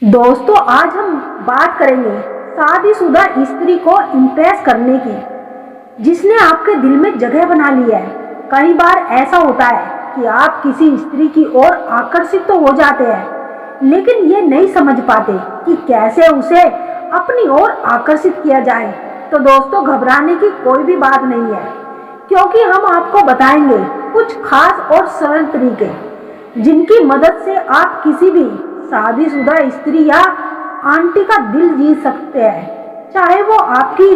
दोस्तों, आज हम बात करेंगे शादीशुदा स्त्री को इम्प्रेस करने की, जिसने आपके दिल में जगह बना ली है। कई बार ऐसा होता है कि आप किसी स्त्री की ओर आकर्षित तो हो जाते हैं, लेकिन ये नहीं समझ पाते कि कैसे उसे अपनी ओर आकर्षित किया जाए। तो दोस्तों, घबराने की कोई भी बात नहीं है, क्योंकि हम आपको बताएंगे कुछ खास और सरल तरीके, जिनकी मदद से आप किसी भी शादीशुदा स्त्री या आंटी का दिल जीत सकते हैं, चाहे वो आपकी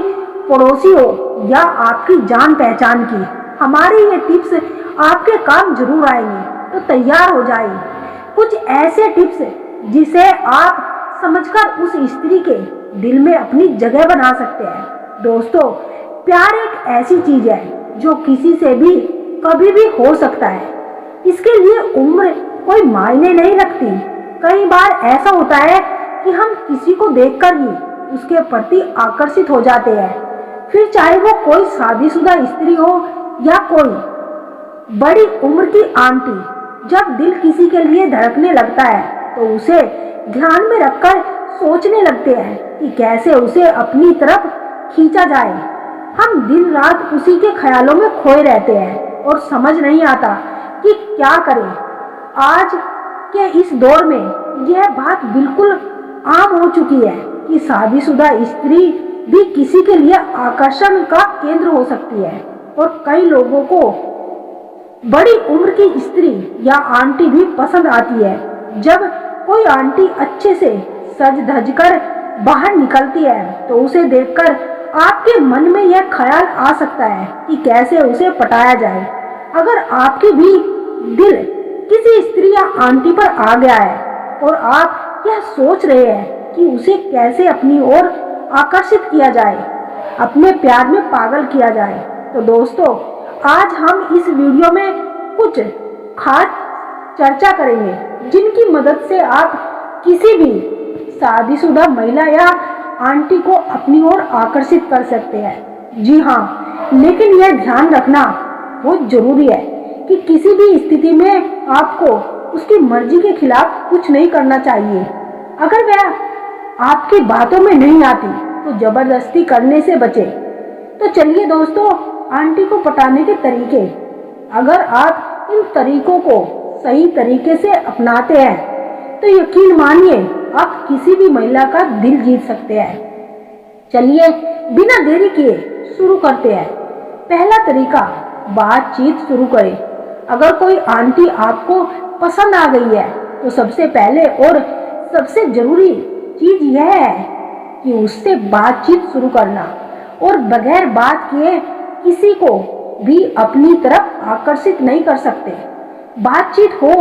पड़ोसी हो या आपकी जान पहचान की। हमारी ये टिप्स आपके काम जरूर आएंगे, तो तैयार हो जाइए। कुछ ऐसे टिप्स जिसे आप समझकर उस स्त्री के दिल में अपनी जगह बना सकते हैं। दोस्तों, प्यार एक ऐसी चीज है जो किसी से भी कभी भी हो सकता है। इसके लिए उम्र कोई मायने नहीं रखती। कई बार ऐसा होता है कि हम किसी को देखकर ही उसके प्रति आकर्षित हो जाते हैं, फिर चाहे वो कोई शादीशुदा स्त्री हो या कोई बड़ी उम्र की आंटी। जब दिल किसी के लिए धड़कने लगता है तो उसे ध्यान में रखकर सोचने लगते हैं कि कैसे उसे अपनी तरफ खींचा जाए। हम दिन रात उसी के ख्यालों में खोए रहते हैं और समझ नहीं आता कि क्या करें। आज के इस दौर में यह बात बिल्कुल आम हो चुकी है कि शादीशुदा स्त्री भी किसी के लिए आकर्षण का केंद्र हो सकती है, और कई लोगों को बड़ी उम्र की स्त्री या आंटी भी पसंद आती है। जब कोई आंटी अच्छे से सज धज कर बाहर निकलती है तो उसे देखकर आपके मन में यह ख्याल आ सकता है कि कैसे उसे पटाया जाए। अगर आपकी भी दिल किसी स्त्री या आंटी पर आ गया है और आप यह सोच रहे हैं कि उसे कैसे अपनी ओर आकर्षित किया जाए, अपने प्यार में पागल किया जाए, तो दोस्तों, आज हम इस वीडियो में कुछ खास चर्चा करेंगे जिनकी मदद से आप किसी भी शादीशुदा महिला या आंटी को अपनी ओर आकर्षित कर सकते हैं। जी हाँ, लेकिन यह ध्यान रखना बहुत जरूरी है कि किसी भी स्थिति में आपको उसकी मर्जी के खिलाफ कुछ नहीं करना चाहिए। अगर वह आपकी बातों में नहीं आती तो जबरदस्ती करने से बचे। तो चलिए दोस्तों, आंटी को पटाने के तरीके। अगर आप इन तरीकों को सही तरीके से अपनाते हैं तो यकीन मानिए आप किसी भी महिला का दिल जीत सकते हैं। चलिए बिना देरी किए शुरू करते हैं। पहला तरीका, बातचीत शुरू करें। अगर कोई आंटी आपको पसंद आ गई है तो सबसे पहले और सबसे जरूरी चीज यह है कि उससे बातचीत शुरू करना, और बगैर बात किए किसी को भी अपनी तरफ आकर्षित नहीं कर सकते। बातचीत हो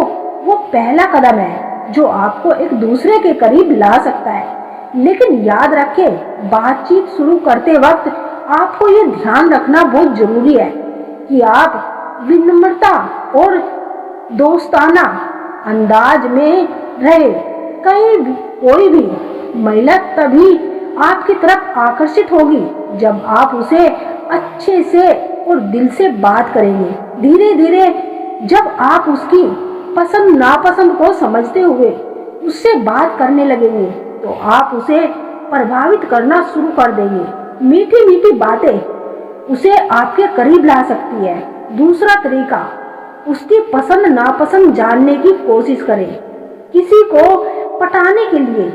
वो पहला कदम है जो आपको एक दूसरे के करीब ला सकता है। लेकिन याद रखें, बातचीत शुरू करते वक्त आपको ये ध्यान रखना बहुत जरूरी है कि आप विनम्रता और दोस्ताना अंदाज में रहे। कोई भी महिला तभी आपकी तरफ आकर्षित होगी जब आप उसे अच्छे से और दिल से बात करेंगे। धीरे धीरे जब आप उसकी पसंद नापसंद को समझते हुए उससे बात करने लगेंगे तो आप उसे प्रभावित करना शुरू कर देंगे। मीठी मीठी बातें उसे आपके करीब ला सकती है। दूसरा तरीका, उसकी पसंद नापसंद जानने की कोशिश करें। किसी को पटाने के लिए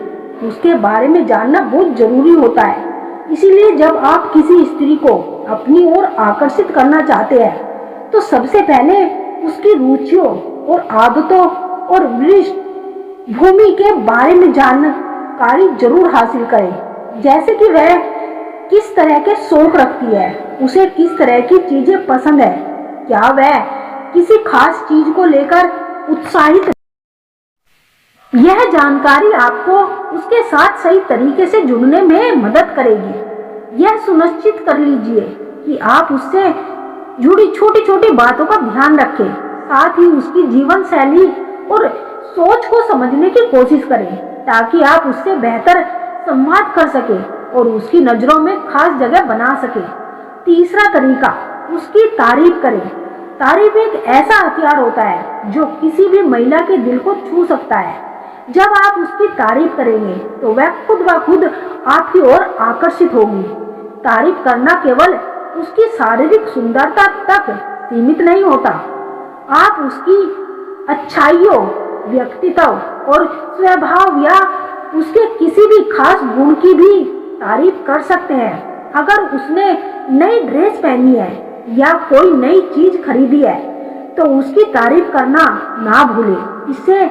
उसके बारे में जानना बहुत जरूरी होता है। इसीलिए जब आप किसी स्त्री को अपनी ओर आकर्षित करना चाहते हैं तो सबसे पहले उसकी रुचियों और आदतों और पृष्ठभूमि के बारे में जानकारी जरूर हासिल करें। जैसे कि वह किस तरह के शौक रखती है, उसे किस तरह की चीजें पसंद है, क्या वह किसी खास चीज को लेकर उत्साहित। यह जानकारी आपको उसके साथ सही तरीके से जुड़ने में मदद करेगी। यह सुनिश्चित कर लीजिए कि आप उससे जुड़ी छोटी छोटी बातों का ध्यान रखें, साथ ही उसकी जीवन शैली और सोच को समझने की कोशिश करें ताकि आप उससे बेहतर संवाद कर सके और उसकी नजरों में खास जगह बना सके। तीसरा तरीका, उसकी तारीफ करें। तारीफ एक ऐसा हथियार होता है जो किसी भी महिला के दिल को छू सकता है। जब आप उसकी तारीफ करेंगे तो वह खुद ब खुद आपकी ओर आकर्षित होगी। तारीफ करना केवल उसकी शारीरिक सुंदरता तक सीमित नहीं होता, आप उसकी अच्छाइयों, व्यक्तित्व और स्वभाव या उसके किसी भी खास गुण की भी तारीफ कर सकते हैं। अगर उसने नई ड्रेस पहनी है या कोई नई चीज खरीदी है तो उसकी तारीफ करना ना भूलें। इससे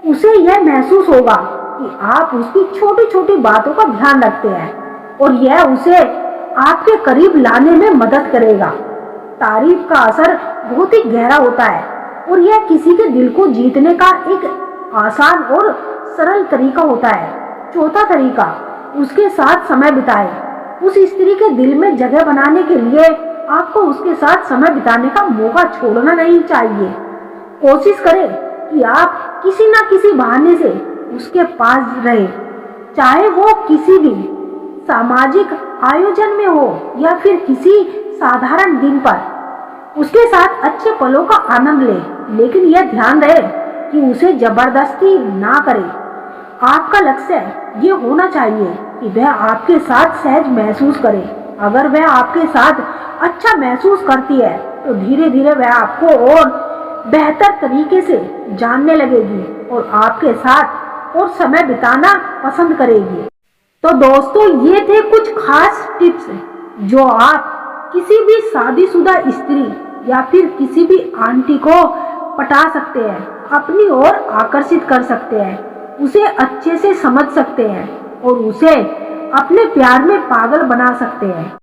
उसे यह महसूस होगा कि आप उसकी छोटी छोटी बातों का ध्यान रखते हैं और यह उसे आपके करीब लाने में मदद करेगा। तारीफ का असर बहुत ही गहरा होता है और यह किसी के दिल को जीतने का एक आसान और सरल तरीका होता है। चौथा तरीका, उसके साथ समय बिताएं। उस स्त्री के दिल में जगह बनाने के लिए आपको उसके साथ समय बिताने का मौका छोड़ना नहीं चाहिए। कोशिश करें कि आप किसी न किसी बहाने से उसके पास रहे, चाहे वो किसी भी सामाजिक आयोजन में हो या फिर किसी साधारण दिन पर। उसके साथ अच्छे पलों का आनंद लें, लेकिन यह ध्यान रहे कि उसे जबरदस्ती ना करें। आपका लक्ष्य ये होना चाहिए कि वह आपके साथ सहज महसूस करे। अगर वह आपके साथ अच्छा महसूस करती है तो धीरे धीरे वह आपको और बेहतर तरीके से जानने लगेगी और आपके साथ और समय बिताना पसंद करेगी। तो दोस्तों, ये थे कुछ खास टिप्स जो आप किसी भी शादीशुदा स्त्री या फिर किसी भी आंटी को पटा सकते हैं, अपनी ओर आकर्षित कर सकते हैं, उसे अच्छे से समझ सकते हैं और उसे अपने प्यार में पागल बना सकते हैं।